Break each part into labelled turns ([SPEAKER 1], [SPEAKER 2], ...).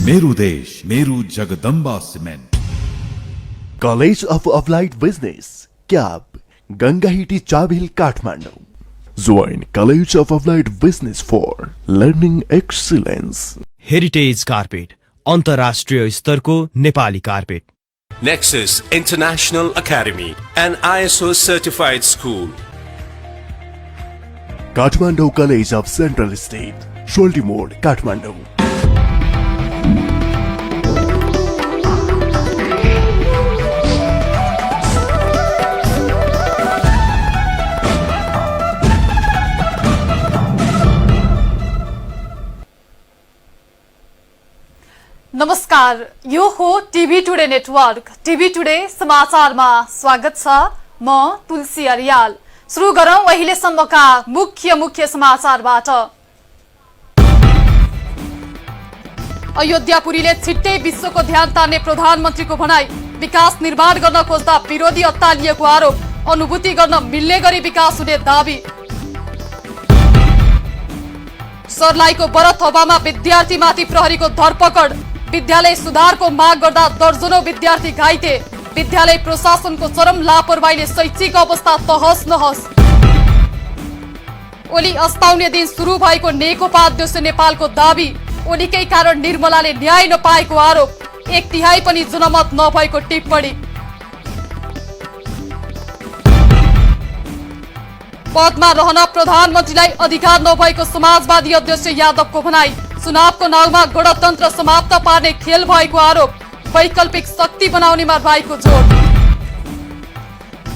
[SPEAKER 1] मेरो देश मेरो Jagdamba Cement.
[SPEAKER 2] College of Applied Business CAB Gangahiti Chabahil Kathmandu. Join College of Applied Business for Learning Excellence.
[SPEAKER 3] Heritage Carpet अन्तर्राष्ट्रिय स्तरको Nepali carpet.
[SPEAKER 4] Nexus International Academy, an ISO certified school.
[SPEAKER 2] Kathmandu College of Central State, Sholtimore, Kathmandu.
[SPEAKER 5] नमस्कार, यो हो TV today network. TV today समाचारमा स्वागत छ। म तुलसी अरियाल। सुरु गरौं अहिलेसम्मका मुख्य समाचारबाट। अयोध्यापुरीले छिट्टै विश्वको ध्यान तान्ने प्रधानमन्त्रीको भनाई। विकास निर्माण गर्न खोज्दा विरोधी अत्तालिएको आरोप। अनुभूति गर्न मिल्ने गरी विकास हुने दावी। सर्लाहीको बरथोबामा विद्यार्थीमाथि प्रहरीको धरपकड। विद्यालय सुधारको माग गर्दा दर्जनौं विद्यार्थी घाइते। विद्यालय प्रशासनको चरम लापरवाहीले शैक्षिक अवस्था तहस नहस। ओली अस्ताउने दिन सुरु भएको नेकपा अध्यक्ष नेपालको दावी। ओलीकै कारण निर्मलाले न्याय नपाएको आरोप। 1/3 पनि जनमत नभएको टिप्पणी। पदमा रहन प्रधानमन्त्रीलाई अधिकार नभएको समाजवादी अध्यक्ष यादवको भनाई। चुनावको नाउँमा गणतन्त्र समाप्त पार्ने खेल भएको आरोप। वैकल्पिक शक्ति बनाउनेमा रहेको जोड।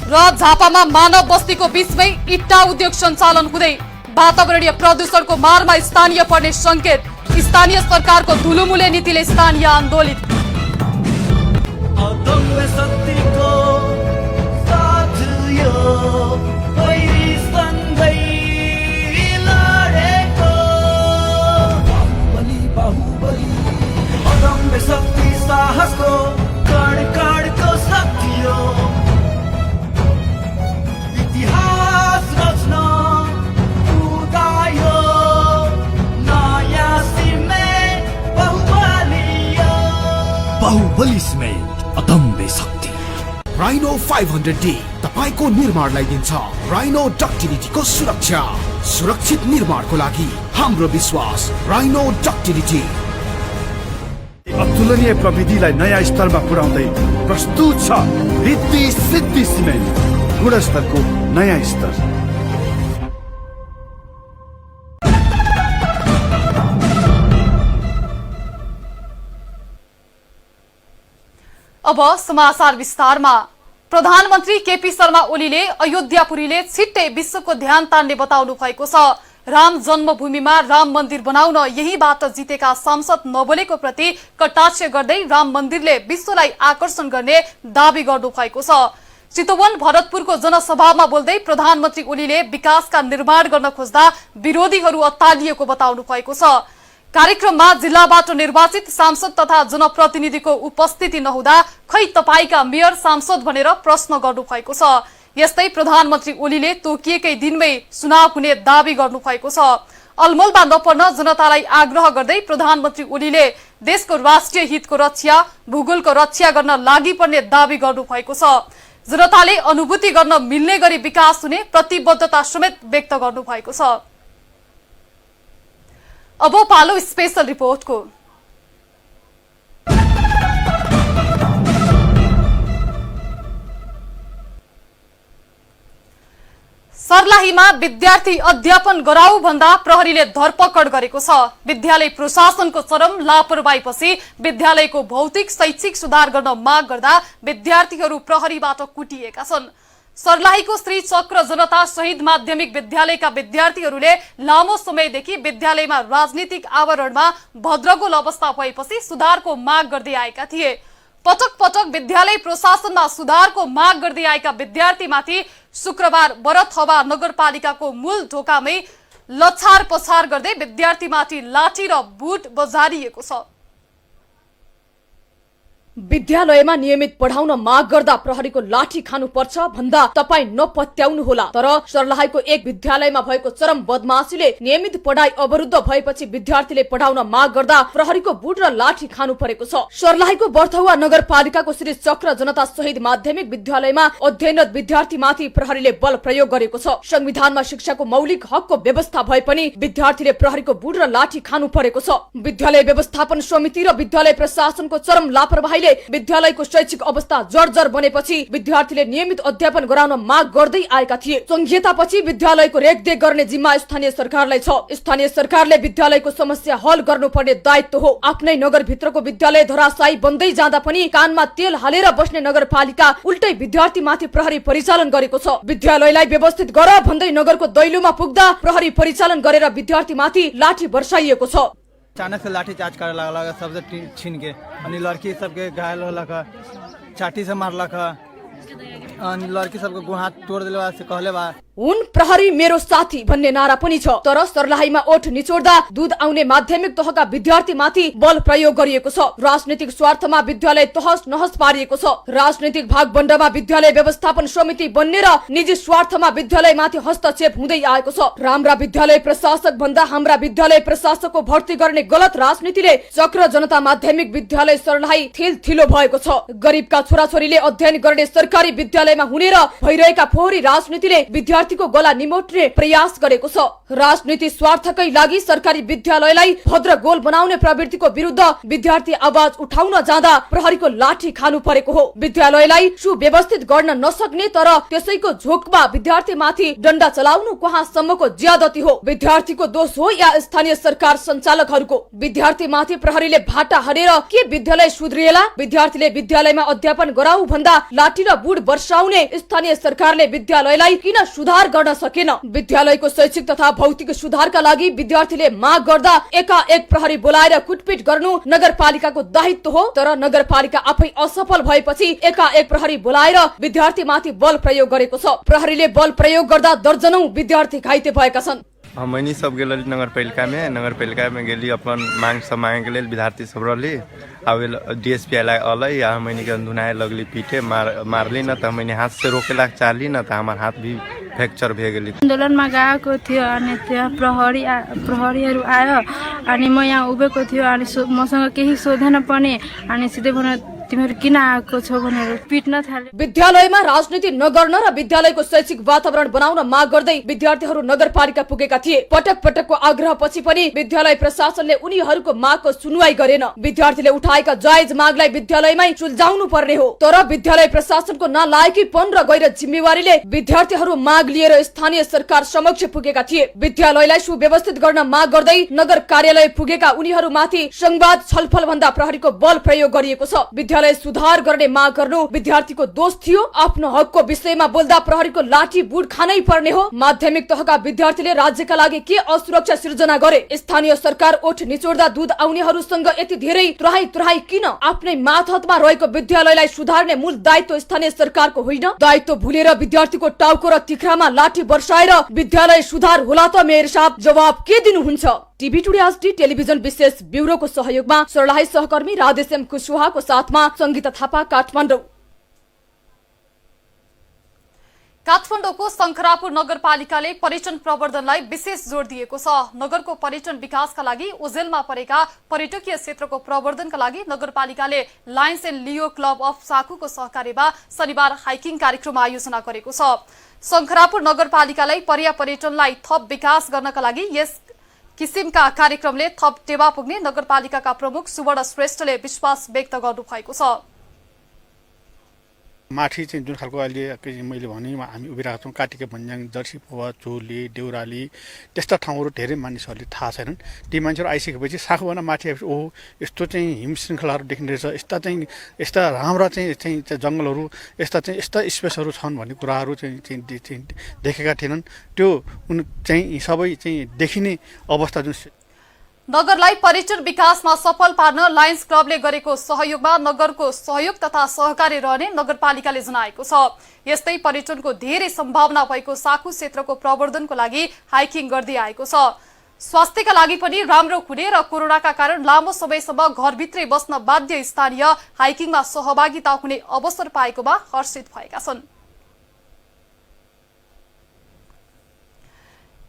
[SPEAKER 5] र झापामा मानव बस्तीको बीचमै इट्टा उद्योग सञ्चालन हुँदै वातावरणीय प्रदूषणको मारमा स्थानीय पर्ने संकेत। स्थानीय सरकारको धुलुमुले नीतिले स्थानीय आन्दोलित।
[SPEAKER 6] बाहुबली सिमेन्ट अदम्य शक्ति। राइनो 500D तपाईको निर्माणलाई दिन्छ राइनो डक्टिलिटीको सुरक्षा। सुरक्षित निर्माणको लागि हाम्रो विश्वास राइनो डक्टिलिटी।
[SPEAKER 7] अतुलनीय प्रविधिलाई नयाँ स्तरमा पुर्याउँदै प्रस्तुत छ रिद्धि सिद्धि सिमेन्ट। गुणस्तरको नयाँ स्तर।
[SPEAKER 5] अब समाचार विस्तारमा। प्रधानमन्त्री केपी शर्मा ओलीले अयोध्यापुरीले छिट्टै विश्वको ध्यान तान्ने बताउनु भएको छ। राम जन्मभूमिमा राम मन्दिर बनाउन यहीबाट जितेका सांसद नबोलेको प्रति कटाक्ष गर्दै राम मन्दिरले विश्वलाई आकर्षण गर्ने दावी गर्नु भएको छ। चितवन भरतपुरको जनसभामा बोल्दै प्रधानमन्त्री ओलीले विकासका निर्माण गर्न खोज्दा विरोधीहरू अत्तालिएको बताउनु भएको छ। कार्यक्रममा जिल्लाबाट निर्वाचित सांसद तथा जनप्रतिनिधिको उपस्थिति नहुँदा खै तपाईका मेयर सांसद भनेर प्रश्न गर्नु भएको छ। यस्तै प्रधानमन्त्री ओलीले तोकिएकै दिनमै चुनाव हुने दावी गर्नु भएको छ। अलमलमा नपर्न जनतालाई आग्रह गर्दै प्रधानमन्त्री ओलीले देशको राष्ट्रिय हितको रक्षा, भूगोलको रक्षा गर्न लागि पर्ने दावी गर्नु भएको छ। जनताले अनुभूति गर्न मिल्ने गरी विकास हुने प्रतिबद्धता समेत व्यक्त गर्नु भएको छ। अब पालो स्पेशल रिपोर्टको। सर्लाहीमा विद्यार्थी अध्यापन गराऊ भन्दा प्रहरीले धरपकड गरेको छ। विद्यालय प्रशासनको चरम लापरवाहीपछि विद्यालयको भौतिक शैक्षिक सुधार गर्न माग गर्दा विद्यार्थीहरू प्रहरीबाट कुटिएका छन्। सर्लाहीको श्री चक्र जनता शहीद माध्यमिक विद्यालयका विद्यार्थीहरूले लामो समयदेखि विद्यालयमा राजनीतिक आवरणमा भद्रगोल अवस्था भएपछि सुधारको माग गर्दै आएका थिए। पटक पटक विद्यालय प्रशासनमा सुधारको माग गर्दै आएका विद्यार्थीमाथि शुक्रबार बरथवा नगरपालिकाको मूल ढोकामै लछार पछार गर्दै विद्यार्थीमाथि लाठी र बुट बजारिएको छ।
[SPEAKER 8] विद्यालयमा नियमित पढाउन माग गर्दा प्रहरीको लाठी खानुपर्छ भन्दा तपाई नपत्याउनुहोला। तर सर्लाहीको एक विद्यालयमा भएको चरम बदमाशीले नियमित पढाइ अवरुद्ध भएपछि विद्यार्थीले पढाउन माग गर्दा प्रहरीको बुट र लाठी खानु परेको छ। सर्लाहीको बर्थुवा नगरपालिकाको श्री चक्र जनता शहीद माध्यमिक विद्यालयमा अध्ययनरत विद्यार्थीमाथि प्रहरीले बल प्रयोग गरेको छ। संविधानमा शिक्षाको मौलिक हकको व्यवस्था भए पनि विद्यार्थीले प्रहरीको बुट र लाठी खानु परेको छ। विद्यालय व्यवस्थापन समिति र विद्यालय प्रशासनको चरम लापरवाही विद्यालयको शैक्षिक अवस्था जर्जर बनेपछि विद्यार्थीले नियमित अध्यापन गराउन माग गर्दै आएका थिए। संहितापछि विद्यालयको रेखदेख गर्ने जिम्मा स्थानीय सरकारलाई छ। स्थानीय सरकारले विद्यालयको समस्या हल गर्नुपर्ने दायित्व हो। आफ्नै नगरभित्रको विद्यालय धराशायी बन्दै जाँदा पनि कानमा तेल हालेर बस्ने नगरपालिका उल्टै विद्यार्थीमाथि प्रहरी परिचालन गरेको छ। विद्यालयलाई व्यवस्थित गर भन्दै नगरको दैलोमा पुग्दा प्रहरी परिचालन गरेर विद्यार्थीमाथि लाठी बर्साइएको छ।
[SPEAKER 9] अचानक से लाठी चार्ज करे लगा सबसे छीन के अनि लड़की सबके घायल होलक, चाटी से मारलक, लड़की सबके गुण हाथ तोड़ दिले से कहले बा
[SPEAKER 8] उन प्रहरी मेरो साथी भन्ने नारा पनि छ। तर सर्लाहीमा ओठ निचोड्दा दूध आउने माध्यमिक तहका विद्यार्थीमाथि बल प्रयोग गरिएको छ। राजनीतिक स्वार्थमा विद्यालय तहस नहस पारिएको छ। राजनीतिक भागबण्डमा विद्यालय व्यवस्थापन समिति बन्ने र निजी स्वार्थमा विद्यालयमाथि हस्तक्षेप हुँदै आएको छ। राम्रा विद्यालय प्रशासक भन्दा हाम्रा विद्यालय प्रशासकको भर्ती गर्ने गलत राजनीतिले चक्र जनता माध्यमिक विद्यालय सर्लाही थिलथिलो भएको छ। गरिबका छोराछोरीले अध्ययन गर्ने सरकारी विद्यालयमा हुने र भइरहेका फोहोरी राजनीतिले विद्यार्थीको गला निमोट्ने प्रयास गरेको छ। राजनीति स्वार्थकै लागि सरकारी विद्यालयलाई भद्र गोल बनाउने प्रवृत्तिको विरुद्ध विद्यार्थी आवाज उठाउन जाँदा प्रहरीको लाठी खानु परेको हो। विद्यालयलाई सुव्यवस्थित गर्न नसक्ने तर त्यसैको झोकमा विद्यार्थीमाथि डण्डा चलाउनु कहाँसम्मको ज्यादती हो? विद्यार्थीको दोष हो या स्थानीय सरकार सञ्चालकहरूको? विद्यार्थीमाथि प्रहरीले भाटा हानेर के विद्यालय सुध्रिएला? विद्यार्थीले विद्यालयमा अध्यापन गराउ भन्दा लाठी र बुट वर्षाउने स्थानीय सरकारले विद्यालयलाई किन सुधार गर्न सकेन? विद्यालयको शैक्षिक तथा भौतिक सुधारका लागि विद्यार्थीले माग गर्दा एकाएक प्रहरी बोलाएर कुटपिट गर्नु नगरपालिकाको दायित्व हो। तर नगरपालिका आफै असफल भएपछि एकाएक प्रहरी बोलाएर विद्यार्थीमाथि बल प्रयोग गरेको छ। प्रहरीले बल प्रयोग गर्दा दर्जनौं विद्यार्थी घाइते भएका छन्।
[SPEAKER 10] हमनी सब गेल नगरपालिका में गेली अपन मांग सब मांगे के लिए विद्यार्थी सब रही अब डीएसपी अल या हमनी के धुनाए लगली पीटे मारली न तो हमनी हाथ से रोके लाग चाली न तो हमार हाथ भी फ्रैक्चर भए गेली।
[SPEAKER 11] आन्दोलन में गएको थियो अनि त्यहाँ प्रहरीहरू आयो अनि म यहाँ उभिएको थियो अनि मसँग केही सोधेन पनि अनि सिधै भने तिमीहरू किन आएको छौ भनेर पिट्न थाले।
[SPEAKER 8] विद्यालयमा राजनीति नगर्न र विद्यालयको शैक्षिक वातावरण बनाउन माग गर्दै विद्यार्थीहरू नगरपालिका पुगेका थिए। पटक पटकको आग्रहपछि पनि विद्यालय प्रशासनले उनीहरूको मागको सुनवाई गरेन। विद्यार्थीले उठाएका जायज मागलाई विद्यालयमै सुल्झाउनु पर्ने हो। तर विद्यालय प्रशासनको नालायकीपन र गैर जिम्मेवारीले विद्यार्थीहरू माग लिएर स्थानीय सरकार समक्ष पुगेका थिए। विद्यालयलाई सुव्यवस्थित गर्न माग गर्दै नगर कार्यालय पुगेका उनीहरूमाथि संवाद छलफल भन्दा प्रहरीको बल प्रयोग गरिएको छ। विद्यालय सुधार गर्ने माग गर्नु विद्यार्थीको दोष थियो। आफ्नो हकको विषयमा बोल्दा प्रहरीको लाठी बुट खानै पर्ने हो। माध्यमिक तहका विद्यार्थीले राज्यका लागि के असुरक्षा सिर्जना गरे? स्थानीय सरकार ओठ निचोड्दा दूध आउनेहरूसँग यति धेरै त्राही किन? आफ्नै माथहतमा रहेको विद्यालयलाई सुधार्ने मूल दायित्व स्थानीय सरकारको होइन। दायित्व भुलेर विद्यार्थीको टाउको र तिख्रामा लाठी बर्साएर विद्यालय सुधार होला त मेयर साहब जवाब के दिनुहुन्छ? टिभी टुडे एचडी टेलिभिजन विशेष ब्युरोको सहयोगमा सर्लाही सहकर्मी राधेश्याम कुशवाहाको साथमा संगीता थापा, काठमाडौँ।
[SPEAKER 5] काठमाडौँको शंखरापुर नगरपालिकाले पर्यटन प्रवर्धनलाई विशेष जोड दिएको छ। नगरको पर्यटन विकासका लागि ओझेलमा परेका पर्यटकीय क्षेत्रको प्रवर्धनका लागि नगरपालिकाले Lions and Leo Club of साकुको सहकार्यमा शनिबार हाइकिङ कार्यक्रम आयोजना गरेको छ। शंखरापुर नगरपालिकालाई पर्यटनलाई थप विकास गर्नका लागि यस किसिमका कार्यक्रमले थप टेवा पुग्ने नगरपालिकाका प्रमुख सुवर्ण श्रेष्ठले विश्वास व्यक्त गर्नुभएको छ।
[SPEAKER 12] माथि चाहिँ जुन खालको अहिले मैले भने हामी उभिरहेका छौँ काटिके भन्ज्याङ, जर्सी पोवा, चोली, देउराली त्यस्ता ठाउँहरू धेरै मानिसहरूले थाहा छैनन्। ती मान्छेहरू आइसकेपछि साखुभन्दा माथि आएपछि ओहो यस्तो चाहिँ हिम श्रृङ्खलाहरू देखिने रहेछ, यस्ता राम्रा चाहिँ जङ्गलहरू, यस्ता स्पेसहरू छन् भन्ने कुराहरू चाहिँ देखेका थिएनन्। त्यो चाहिँ सबै चाहिँ देखिने अवस्था जुन
[SPEAKER 5] नगरलाई पर्यटन विकासमा सफल पार्न लायन्स क्लबले गरेको सहयोगमा नगरको सहयोग तथा सहकारी रहने नगरपालिकाले जनाएको छ। यस्तै पर्यटनको धेरै सम्भावना भएको साकु क्षेत्रको प्रवर्धनको लागि हाइकिङ गर्दै आएको छ। स्वास्थ्यका लागि पनि राम्रो हुने र कोरोनाका कारण लामो समयसम्म घरभित्रै बस्न बाध्य स्थानीय हाइकिङमा सहभागिता हुने अवसर पाएकोमा हर्षित भएका छन्।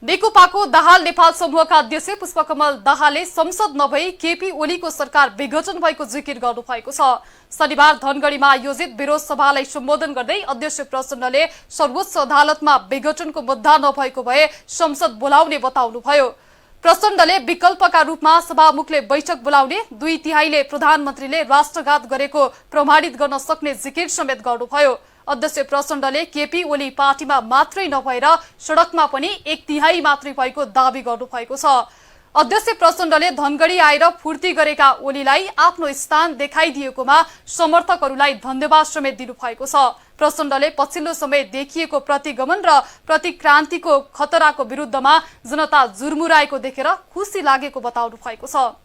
[SPEAKER 5] नेकपाको दाहाल नेपाल समूहका अध्यक्ष पुष्पकमल दाहालले संसद नभई केपी ओलीको सरकार विघटन भएको जिकिर गर्नुभएको छ। शनिबार धनगढीमा आयोजित विरोध सभालाई सम्बोधन गर्दै अध्यक्ष प्रचण्डले सर्वोच्च अदालतमा विघटनको मुद्दा नभएको भए संसद बोलाउने बताउनुभयो। प्रचण्डले विकल्पका रूपमा सभामुखले बैठक बोलाउने, 2/3 प्रधानमन्त्रीले राष्ट्रघात गरेको प्रमाणित गर्न सक्ने जिकिर समेत गर्नुभयो। अध्यक्ष प्रचण्डले केपी ओली पार्टीमा मात्रै नभएर सडकमा पनि 1/3 मात्रै भएको दावी गर्नुभएको छ। अध्यक्ष प्रचण्डले धनगढी आएर फुर्ती गरेका ओलीलाई आफ्नो स्थान देखाइदिएकोमा समर्थकहरूलाई धन्यवाद समेत दिनुभएको छ। प्रचण्डले पछिल्लो समय देखिएको प्रतिगमन र प्रतिक्रान्तिको खतराको विरुद्धमा जनता जुर्मुराएको देखेर खुसी लागेको बताउनु भएको छ।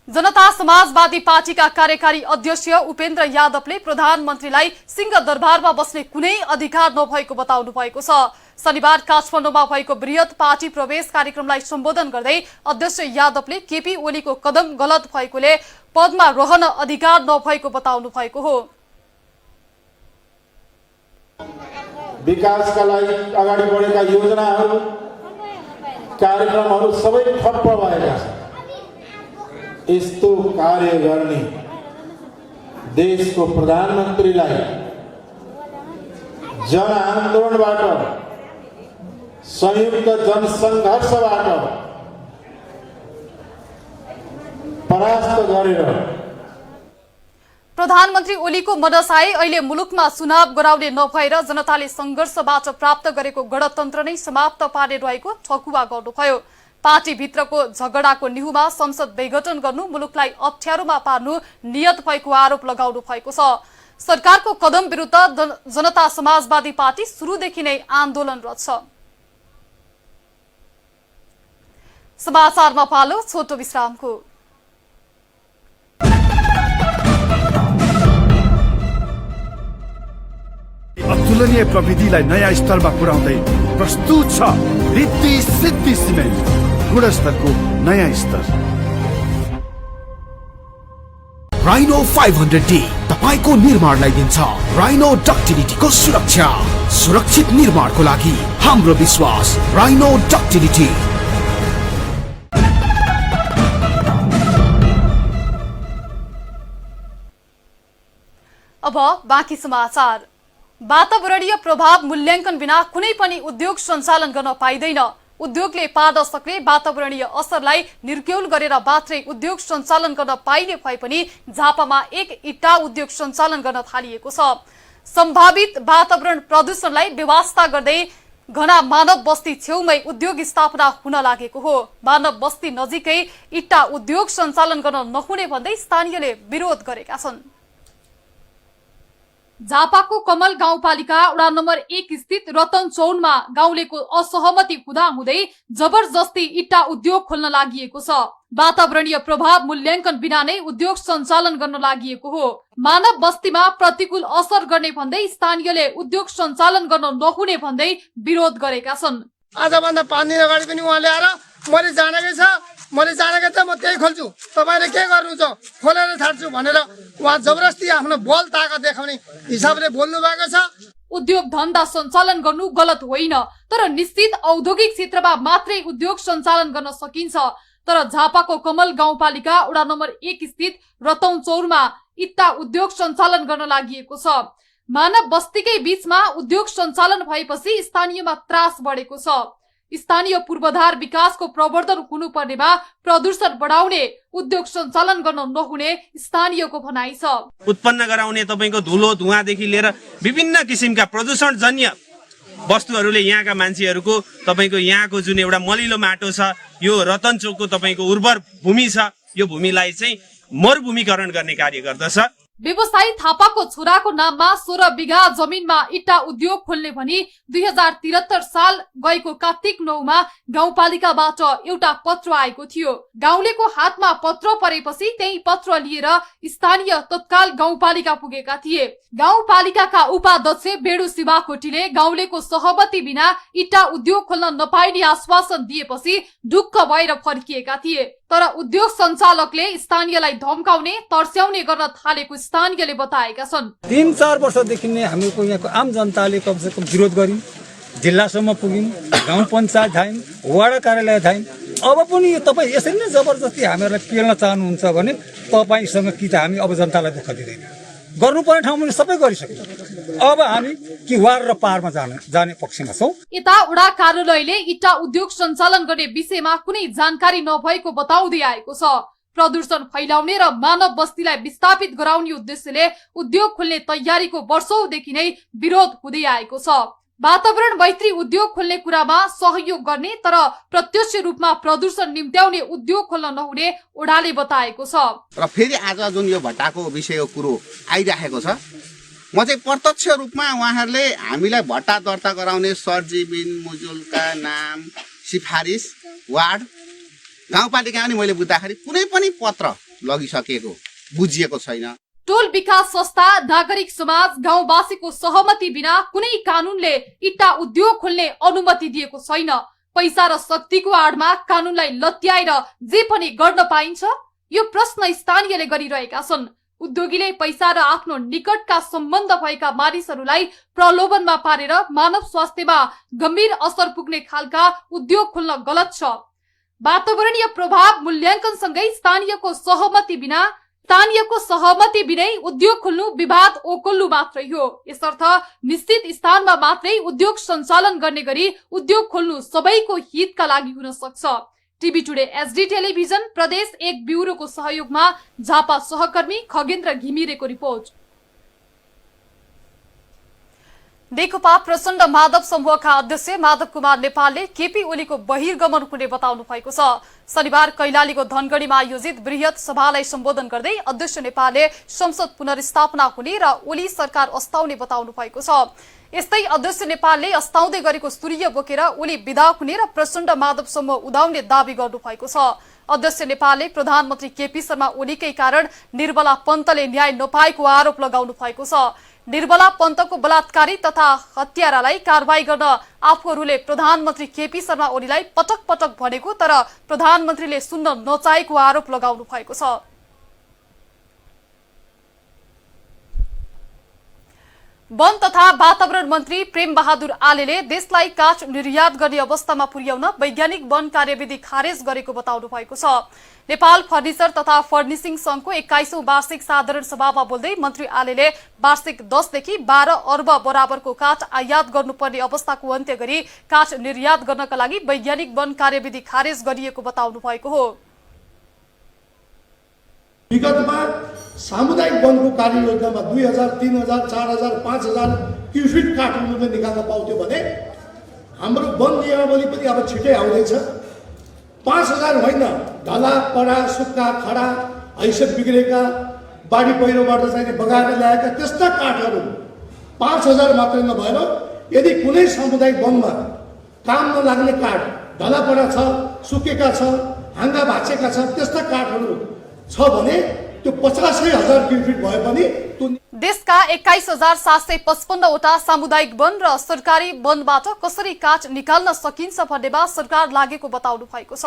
[SPEAKER 5] जनता समाजवादी पार्टीका कार्यकारी अध्यक्ष उपेन्द्र यादवले प्रधानमन्त्रीलाई सिंहदरबारमा बस्ने कुनै अधिकार नभएको बताउनु भएको छ। शनिबार काठमाडौँमा भएको वृहत पार्टी प्रवेश कार्यक्रमलाई सम्बोधन गर्दै अध्यक्ष यादवले केपी ओलीको कदम गलत भएकोले पदमा रहन अधिकार नभएको बताउनु भएको हो।
[SPEAKER 13] विकासका लागि अगाडि बढेका योजनाहरू कार्यक्रमहरू सबै ठप्प भएका छन्। यस्तो कार्य गर्ने देशको प्रधानमन्त्रीलाई जनआन्दोलनबाट, संयुक्त जनसङ्घर्षबाट परास्त गरेर
[SPEAKER 5] प्रधानमन्त्री ओलीको मनसाय अहिले मुलुकमा चुनाव गराउने नभएर जनताले संघर्षबाट प्राप्त गरेको गणतन्त्र नै समाप्त पार्ने रहेको ठकुवा गर्नुभयो। पार्टीभित्रको झगडाको निहुमा संसद विघटन गर्नु मुलुकलाई अप्ठ्यारोमा पार्नु नियत भएको आरोप लगाउनु भएको छ। सरकारको कदम विरुद्ध जनता समाजवादी पार्टी सुरुदेखि नै आन्दोलनरत छ। समाचारमा पालो छोटो विश्रामको।
[SPEAKER 7] अतुलनीय प्रविधिलाई नयाँ स्तरमा पुर्याउँदै प्रस्तुत छ रिद्धि सिद्धि सिमेन्ट, गुणस्तरको नयाँ स्तर।
[SPEAKER 6] राइनो 500D तपाईको निर्माणलाई दिन्छ राइनो डक्टिलिटीको सुरक्षा। सुरक्षित निर्माणको लागि हाम्रो विश्वास राइनो डक्टिलिटी।
[SPEAKER 5] अब बाँकी समाचार। वातावरणीय प्रभाव मूल्याङ्कन बिना कुनै पनि उद्योग सञ्चालन गर्न पाइँदैन। उद्योगले पार्न सक्ने वातावरणीय असरलाई निर्क्युल गरेर मात्रै उद्योग सञ्चालन गर्न पाइने भए पनि झापामा एक इट्टा उद्योग सञ्चालन गर्न थालिएको छ। सम्भावित वातावरण प्रदूषणलाई व्यवस्था गर्दै घना मानव बस्ती छेउमै उद्योग स्थापना हुन लागेको हो। मानव बस्ती नजिकै इट्टा उद्योग सञ्चालन गर्न नहुने भन्दै स्थानीयले विरोध गरेका छन्। झापाको कमल गाउँपालिका वडा नम्बर 1 स्थित रतन चौनमा गाउँलेको असहमति हुँदाहुँदै जबरजस्ती इट्टा उद्योग खोल्न लागिएको छ। वातावरणीय प्रभाव मूल्याङ्कन बिना नै उद्योग सञ्चालन गर्न लागिएको हो। मानव बस्तीमा प्रतिकूल असर गर्ने भन्दै स्थानीयले उद्योग सञ्चालन गर्न नहुने भन्दै विरोध गरेका छन्।
[SPEAKER 14] आजभन्दा 5 दिन अगाडि पनि उहाँले आएर मैले जानेकै छ, मैले जानेकै त म त्यही खोल्छु, तपाईले के गर्नुहुन्छ खोलेर छाड्छु भनेर उहाँ जबरजस्ती आफ्नो बल ताकत देखाउने हिसाबले बोल्नु भएको छ।
[SPEAKER 5] उद्योग धन्दा सञ्चालन गर्नु गलत होइन, तर निश्चित औद्योगिक क्षेत्रमा मात्रै उद्योग सञ्चालन गर्न सकिन्छ। तर झापाको कमल गाउँपालिका वडा नम्बर 1 स्थित रतौं चौरमा इट्टा उद्योग सञ्चालन गर्न लागिएको छ। मानव बस्तीकै बीचमा उद्योग सञ्चालन भएपछि स्थानीयमा त्रास बढेको छ। स्थानीय पूर्वाधार विकासको प्रवर्धन हुनुपर्नेमा प्रदूषण बढाउने उद्योग सञ्चालन गर्न नहुने स्थानीयको भनाइ छ।
[SPEAKER 15] उत्पन्न गराउने तपाईको धुलो धुवादेखि लिएर विभिन्न किसिमका प्रदूषणजन्य वस्तुहरूले यहाँका मान्छेहरूको तपाईको यहाँको जुन एउटा मलिलो माटो छ, यो रतनचोकको तपाईको उर्वर भूमि छ, यो भूमिलाई चाहिँ मरुभूमिकरण गर्ने कार्य गर्दछ।
[SPEAKER 5] व्यवसायी थापाको छोराको नाममा 16 बिघा जमिनमा इट्टा उद्योग खोल्ने भनी 2073 साल गएको कार्तिक 9 मा गाउँपालिकाबाट एउटा पत्र आएको थियो। गाउँलेको हातमा पत्र परेपछि त्यही पत्र लिएर स्थानीय तत्काल गाउँपालिका पुगेका थिए। गाउँपालिकाका उपाध्यक्ष बेडु शिवाकोटीले गाउँलेको सहमति बिना इट्टा उद्योग खोल्न नपाइने आश्वासन दिएपछि ढुक्क भएर फर्किएका थिए। तर उद्योग सञ्चालकले स्थानीयलाई धम्काउने तर्स्याउने गर्न थालेको स्थानीयले बताएका छन्।
[SPEAKER 16] 3-4 वर्षदेखि नै हामीको यहाँको आम जनताले कमसे कम विरोध गर्यौं, जिल्लासम्म पुग्यौं, गाउँ पञ्चायत धायौं, वडा कार्यालय धायौं। अब पनि तपाई यसरी नै जबरजस्ती हामीहरूलाई पेल्न चाहनुहुन्छ भने तपाईसँग कि त हामी अब जनतालाई दुःख दिँदैन, गर्नुपर्ने ठाउँमा सबै गरिसक्यौं। अब हामी कि वार र पारमा जाने पक्षमा छौं।
[SPEAKER 5] यता वडा कार्यालयले इट्टा उद्योग सञ्चालन गर्ने विषयमा कुनै जानकारी नभएको बताउँदै आएको छ। प्रदूषण फैलाउने र मानव बस्तीलाई विस्थापित गराउने उद्देश्यले उद्योग खोल्ने तयारीको वर्षौंदेखि नै विरोध हुँदै आएको छ। वातावरण मैत्री उद्योग खोल्ने कुरामा सहयोग गर्ने तर प्रत्यक्ष रूपमा प्रदूषण निम्त्याउने उद्योग खोल्न नहुने ओडाले बताएको छ।
[SPEAKER 17] र फेरि आज जुन यो भट्टाको विषयको कुरो आइराखेको छ, म चाहिँ प्रत्यक्ष रूपमा उहाँहरूले हामीलाई भट्टा दर्ता गराउने सरजीविन मुजुलका नाम सिफारिस वार्ड गाउँपालिका पनि मैले बुझ्दाखेरि कुनै पनि पत्र लगिसकेको बुझिएको छैन।
[SPEAKER 5] टोल विकास संस्था, नागरिक समाज, गाउँवासीको सहमति बिना कुनै कानूनले इट्टा उद्योग खोल्ने अनुमति दिएको छैन। पैसा र शक्तिको आडमा कानूनलाई लत्याएर जे पनि गर्न पाइन्छ, यो प्रश्न स्थानीयले गरिरहेका छन्। उद्योगीले पैसा र आफ्नो निकटका सम्बन्ध भएका मानिसहरूलाई प्रलोभनमा पारेर मानव स्वास्थ्यमा गम्भीर असर पुग्ने खालका उद्योग खोल्न गलत छ। वातावरणीय प्रभाव मूल्याङ्कनसँगै स्थानीयको सहमति बिनै उद्योग खोल्नु विवाद ओकोल्नु मात्रै हो। यसर्थ निश्चित स्थानमा मात्रै उद्योग सञ्चालन गर्ने गरी उद्योग खोल्नु सबैको हितका लागि हुन सक्छ। टिभी टुडे एचडी टेलिभिजन प्रदेश 1 ब्युरोको सहयोगमा झापा सहकर्मी खगेन्द्र घिमिरेको रिपोर्ट। नेकपा प्रचण्ड माधव समूहका अध्यक्ष माधव कुमार नेपालले केपी ओलीको बहिर्गमन हुने बताउनु भएको छ। शनिबार कैलालीको धनगढीमा आयोजित वृहत सभालाई सम्बोधन गर्दै अध्यक्ष नेपालले संसद पुनर्स्थापना हुने र ओली सरकार अस्ताउने बताउनु भएको छ। यस्तै अध्यक्ष नेपालले अस्ताउँदै गरेको सूर्य बोकेर ओली विदा हुने र प्रचण्ड माधव समूह उदाउने दावी गर्नु भएको छ। अध्यक्ष नेपालले प्रधानमन्त्री केपी शर्मा ओलीकै कारण निर्मला पन्तले न्याय नपाएको आरोप लगाउनु भएको छ। निर्मला पन्तको बलात्कारी तथा हत्यारालाई कारवाही गर्न आफूहरूले प्रधानमन्त्री केपी शर्मा ओलीलाई पटक पटक भनेको तर प्रधानमन्त्रीले सुन्न नचाहेको आरोप लगाउनु भएको छ। वन तथा वातावरण मन्त्री प्रेम बहादुर आलेले देशलाई काठ निर्यात गर्ने अवस्थामा पुर्याउन वैज्ञानिक वन कार्यविधि खारेज गरेको बताउनु भएको छ। नेपाल फर्निचर तथा फर्निसिङ संघको 21औं वार्षिक साधारण सभामा बोल्दै मन्त्री आलेले वार्षिक 10 देखि 12 अर्ब बराबरको काठ आयात गर्नुपर्ने अवस्थाको अन्त्य गरी काठ निर्यात गर्नका लागि वैज्ञानिक वन कार्यविधि खारेज गरिएको बताउनु भएको हो।
[SPEAKER 13] विगतमा सामुदायिक वनको कार्ययोजनामा 2000, 3000, 4000, 5000 क्युफिट काठ उनीहरूले निकाल्न पाउँथ्यो भने हाम्रो वन नियमावली पनि अब छिटै आउँदैछ। 5000 होइन, ढला पडा सुक्खा खडा हैसियत बिग्रेका बाढी पहिरोबाट चाहिँ बगाएर ल्याएका त्यस्ता काठहरू 5000 मात्रै नभएर यदि कुनै सामुदायिक वनमा काम नलाग्ने काठ ढला पडा छ, सुकेका छ, हाँगा भाँचेका छ, त्यस्ता काठहरू छ भने त्यो 85,000 क्युफिट भए पनि
[SPEAKER 5] देशका 21,755 वटा सामुदायिक वन र सरकारी वनबाट कसरी काठ निकाल्न सकिन्छ भन्नेमा सरकार लागेको बताउनु भएको छ।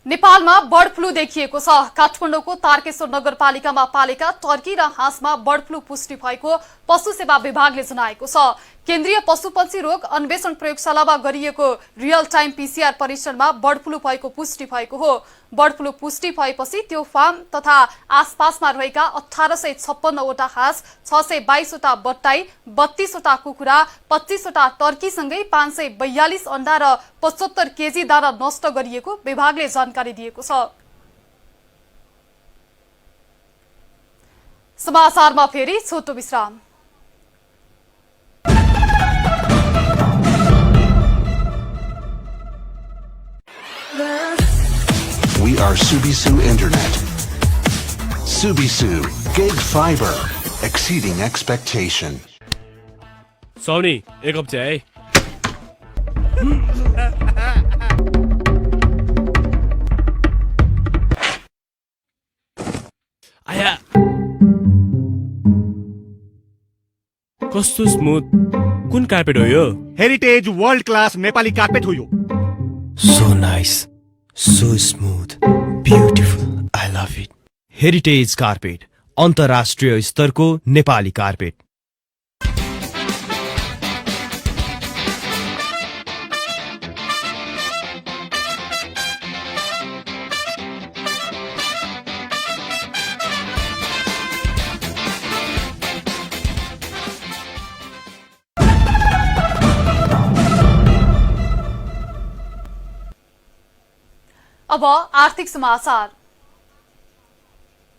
[SPEAKER 5] नेपालमा बर्ड फ्लू देखिएको छ। काठमाडौँको तारकेश्वर नगरपालिकामा पालेका टर्की र हाँसमा बर्ड फ्लू पुष्टि भएको पशु सेवा विभागले जनाएको छ। केन्द्रीय पशुपक्षी रोग अन्वेषण प्रयोगशालामा गरिएको रियल टाइम पीसीआर परीक्षणमा बर्ड फ्लू भएको पुष्टि भएको हो। बर्ड फ्लू पुष्टि भएपछि त्यो फार्म तथा आसपासमा रहेका 1856 वटा हाँस, 622 वटा बट्टाई, 32 वटा कुखुरा, 25 वटा टर्कीसँगै 542 अण्डा र 75 केजी दाना नष्ट गरिएको विभागले जानकारी दिएको छ। समाचारमा फेरि छोटो विश्राम।
[SPEAKER 18] our Subisu Internet. Subisu Gig Fiber, exceeding expectation.
[SPEAKER 19] Sony, एक कप चाय. आया. कस्तो स्मुथ. कुन कार्पेट हो यो?
[SPEAKER 20] Heritage world class Nepali carpet हो यो.
[SPEAKER 3] So nice, so smooth, beautiful. I love it. Heritage Carpet, अन्तर्राष्ट्रिय स्तरको नेपाली कार्पेट.
[SPEAKER 5] अब आर्थिक समाचार.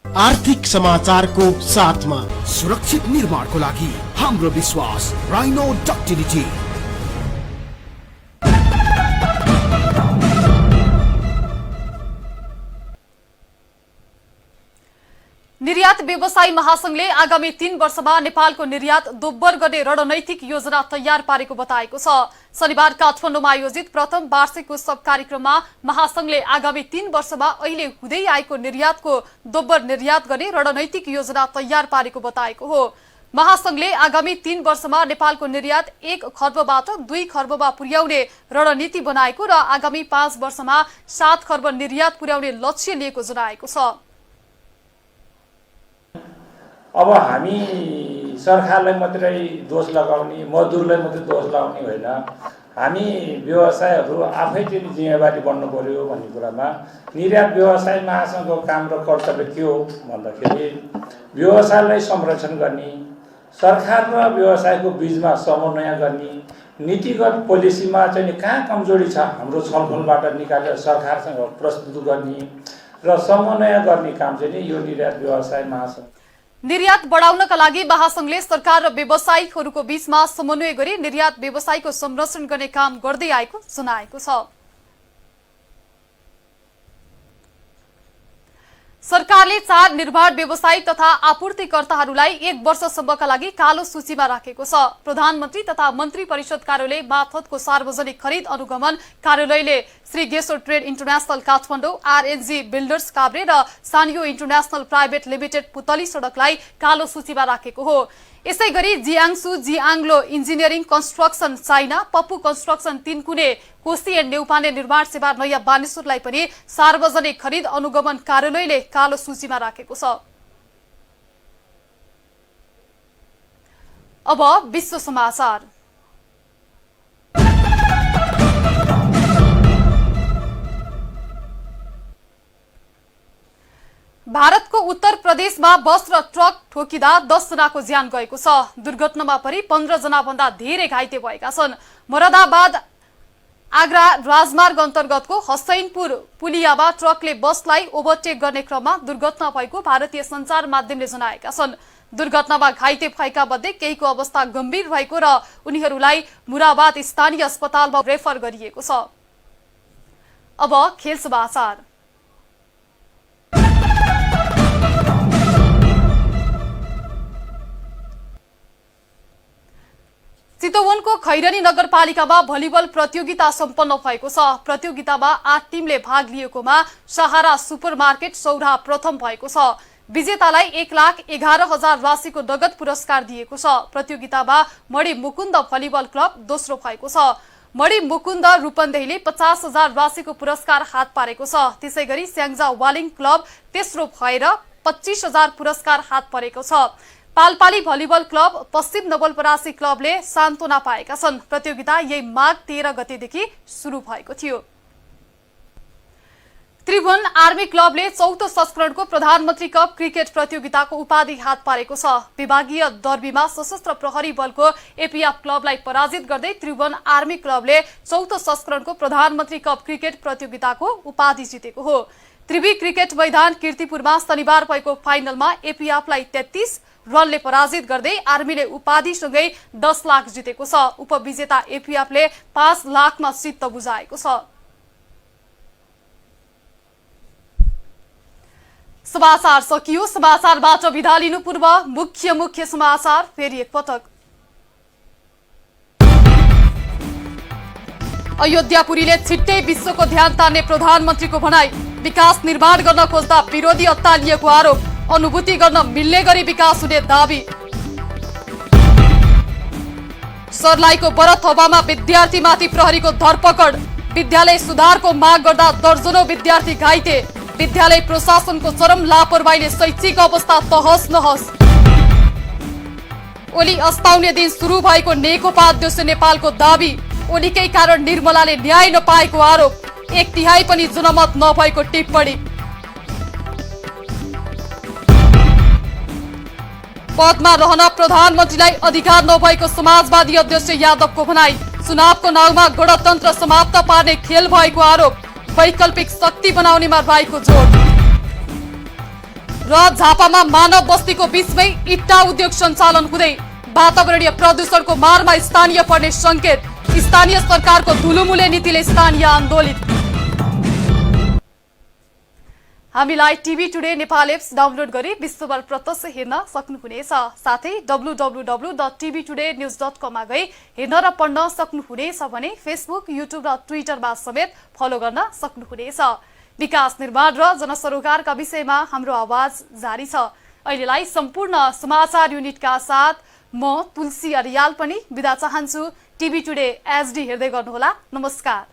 [SPEAKER 6] आर्थिक समाचारको साथमा सुरक्षित निर्माणको लागि हाम्रो विश्वास राइनो डक्टिलिटी.
[SPEAKER 5] निर्यात व्यवसायी महासंघले आगामी 3 वर्षमा नेपालको निर्यात दोब्बर गर्ने रणनैतिक योजना तयार पारेको बताएको छ. शनिबार काठमाडौँमा आयोजित प्रथम वार्षिक उत्सव कार्यक्रममा महासंघले आगामी 3 वर्षमा अहिले हुँदै आएको निर्यातको दोब्बर निर्यात गर्ने रणनैतिक योजना तयार पारेको बताएको हो. महासंघले आगामी 3 वर्षमा नेपालको निर्यात 1 खर्बबाट 2 खर्बमा पुर्याउने रणनीति बनाएको र आगामी 5 वर्षमा 7 खर्ब निर्यात पुर्याउने लक्ष्य लिएको जनाएको छ.
[SPEAKER 21] अब हामी सरकारलाई मात्रै दोष लगाउने, मजदुरलाई मात्रै दोष लगाउने होइन, हामी व्यवसायहरू आफै चाहिँ जिम्मेवारी बन्नु पर्यो भन्ने कुरामा निर्यात व्यवसाय महासंघको काम र कर्तव्य के हो भन्दाखेरि व्यवसायलाई संरक्षण गर्ने, सरकार र व्यवसायको बीचमा समन्वय गर्ने, नीतिगत पोलिसीमा चाहिँ कहाँ कमजोरी छ हाम्रो छलफलबाट निकालेर सरकारसँग प्रस्तुत गर्ने र समन्वय गर्ने काम चाहिँ यो निर्यात व्यवसाय महासंघ.
[SPEAKER 5] निर्यात बढाउनका लागि महासंघले सरकार र व्यवसायिकहरूको बीचमा समन्वय गरी निर्यात व्यवसायको संरक्षण गर्ने काम गर्दै आएको जनाएको छ. सरकारले 4 निर्माण व्यवसायी तथा आपूर्तिकर्ताहरूलाई 1 वर्षसम्मका लागि कालो सूचीमा राखेको छ. प्रधानमन्त्री तथा मन्त्री परिषद कार्यालय मार्फतको सार्वजनिक खरिद अनुगमन कार्यालयले Shri Geso Trade International Kathmandu, RNG Builders Kavre र सानियो इन्टरनेशनल प्राइभेट लिमिटेड पुतली सडकलाई कालो सूचीमा राखेको हो. यसै गरी जियाङसु जिआङ्लो engineering construction China, Pappu construction Tinkune, Koshi and Neupane निर्माण सेवा नयाँ बानेश्वरलाई पनि सार्वजनिक खरिद अनुगमन कार्यालयले कालो सूचीमा राखेको छ. अब विश्व समाचार. भारतको उत्तर प्रदेशमा बस र ट्रक ठोकिँदा 10 जनाको ज्यान गएको छ. दुर्घटनामा परि 15 जना भन्दा धेरै घाइते भएका छन्. मुरादाबाद आगरा राजमार्ग अन्तर्गतको हसैनपुर पुलियामा ट्रकले बसलाई ओभरटेक गर्ने क्रममा दुर्घटना भएको भारतीय सञ्चार माध्यमले जनाएका छन्. दुर्घटनामा घाइते भएका मध्ये केहीको अवस्था गम्भीर भएको र उनीहरूलाई मुरादाबाद स्थानीय अस्पतालमा रेफर गरिएको छ. अब खेल समाचार. चितवनको खैरनी नगरपालिकामा भलिबल प्रतियोगिता सम्पन्न भएको छ. प्रतियोगितामा 8 टिमले भाग लिएकोमा सहारा सुपरमार्केट सौरा प्रथम भएको छ. विजेतालाई 1,11,000 राशिको नगद पुरस्कार दिएको छ. प्रतियोगितामा मणि मुकुन्द भलिबल क्लब दोस्रो भएको छ. मणि मुकुन्द रूपन्देहीले 50,000 राशिको पुरस्कार हात पारेको छ. त्यसै गरी स्याङ्जा वालिङ क्लब तेस्रो भएर 25,000 पुरस्कार हात परेको छ. पालपाली भलिबल क्लब पश्चिम नवलपरासी क्लबले सान्त्वना पाएका छन्. प्रतियोगिता यही माघ 13 गतेदेखि सुरु भएको थियो. त्रिभुवन आर्मी क्लबले 4औं संस्करणको प्रधानमन्त्री कप क्रिकेट प्रतियोगिताको उपाधि हात पारेको छ. विभागीय दर्बीमा सशस्त्र प्रहरी बलको एपीएफ क्लबलाई पराजित गर्दै त्रिभुवन आर्मी क्लबले 4औं संस्करणको प्रधानमन्त्री कप क्रिकेट प्रतियोगिताको उपाधि जितेको हो. त्रिवी क्रिकेट मैदान कीर्तिपुरमा शनिबार भएको फाइनलमा एपीएफलाई 33 रनले पराजित गर्दै आर्मीले उपाधिसँगै 10 लाख जितेको छ. उपविजेता एपीएफले 5 लाखमा चित्त बुझाएको छ. समाचार सकियो। समाचारबाट बिदा लिनु पूर्व मुख्य समाचार फेरि एकपटक। अयोध्यापुरीले छिट्टै विश्वको ध्यान तान्ने प्रधानमन्त्रीको भनाई। विकास निर्माण गर्न खोज्दा विरोधी अत्तालिएको आरोप। अनुभूति गर्न मिल्ने गरी विकास हुने दावी। सर्लाहीको बरथोबामा विद्यार्थीमाथि प्रहरीको धरपकड। विद्यालय सुधारको माग गर्दा दर्जनौं विद्यार्थी घाइते। विद्यालय प्रशासनको चरम लापरवाहीले शैक्षिक अवस्था तहस नहस। ओली अस्ताउने दिन सुरु भएको नेकपा अध्यक्ष नेपालको दावी। ओलीकै कारण निर्मलाले न्याय नपाएको आरोप। 1/3 पनि जनमत नभएको टिप्पणी। पदमा रहन प्रधानमन्त्रीलाई अधिकार नभएको समाजवादी अध्यक्ष यादवको भनाई। चुनावको नाउँमा गणतन्त्र समाप्त पार्ने खेल भएको आरोप। वैकल्पिक शक्ति बनाउनेमा रहेको जोड। र झापामा मानव बस्तीको बीचमै इट्टा उद्योग सञ्चालन हुँदै वातावरणीय प्रदूषणको मारमा स्थानीय पर्ने संकेत। स्थानीय सरकारको धुलुमुले नीतिले स्थानीय आन्दोलित। हामीलाई TV today Nepal apps download गरी विश्वभर प्रत्यक्ष हेर्न सक्नुहुनेछ। साथै www.tvtoday.news.com मा गई हेर्न र पढ्न सक्नुहुनेछ भने फेसबुक, युट्युब र ट्विटरमा समेत फलो गर्न सक्नुहुनेछ। विकास निर्माण र जनसरोकारका विषयमा हाम्रो आवाज जारी छ। अहिलेलाई सम्पूर्ण समाचार युनिटका साथ म तुलसी अरियाल पनि बिदा चाहन्छु। टिभी टुडे एचडी हेर्दै गर्नुहोला। नमस्कार।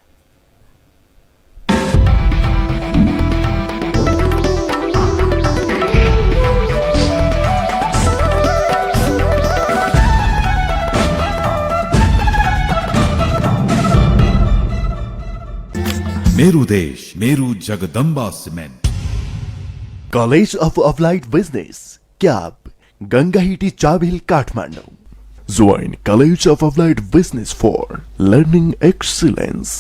[SPEAKER 2] मेरो देश मेरो Jagdamba Cement. College of Applied Business CAB Gangahiti Chabahil Kathmandu. Join College of Applied Business for Learning Excellence.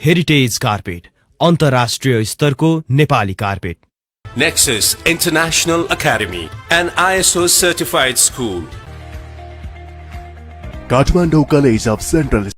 [SPEAKER 3] Heritage Carpet अन्तर्राष्ट्रिय स्तरको Nepali carpet.
[SPEAKER 4] Nexus International Academy, an ISO certified school.
[SPEAKER 2] Kathmandu College of Central